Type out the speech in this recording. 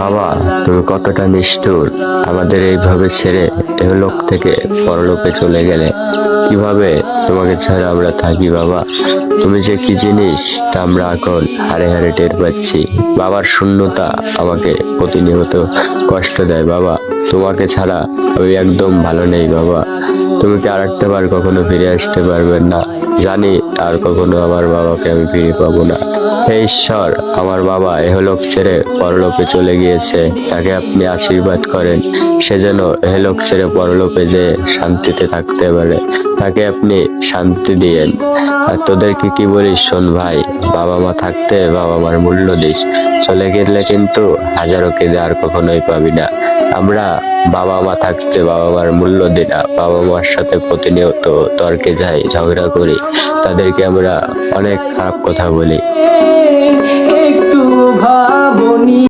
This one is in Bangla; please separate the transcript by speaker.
Speaker 1: বাবা, তুমি কতটা নিষ্ঠুর, আমাদের এইভাবে ছেড়ে এহলোক থেকে পরলোকে চলে গেলে। কিভাবে তোমাকে ছাড়া আমরা থাকি বাবা? তুমি যে কি জিনিস তা আমরা এখন হাড়ে হাড়ে টের পাচ্ছি। বাবার শূন্যতা আমাকে প্রতিনিয়ত কষ্ট দেয় বাবা। তোমাকে ছাড়া আমি একদম ভালো নেই বাবা। তুমি কি আরেকটা বার কখনো ফিরে আসতে পারবেন না? জানি আর কখনো আমার বাবাকে আমি ফিরে পাবো না। হে ঈশ্বর, আমার বাবা এহলোক ছেড়ে পরলোকে চলে গিয়েছে, তাকে আপনি আশীর্বাদ করেন। সে যেন এহলোক ছেড়ে পরলোকে যে শান্তিতে থাকতে পারে, তাকে আপনি শান্তি দিয়েন। আর তোদেরকে কি বলিস শোন ভাই, বাবা মা থাকতে বাবা মার মূল্য দিস, চলে গেলে কিন্তু হাজারো কেঁদে আর কখনোই পাবি না। আমরা বাবা মা থাকতে বাবা মার মূল্য দিই না, বাবা মার সাথে প্রতিনিয়ত তর্কে যাই, ঝগড়া করি, তাদেরকে আমরা অনেক খারাপ কথা বলি।
Speaker 2: একটু ভাবনি।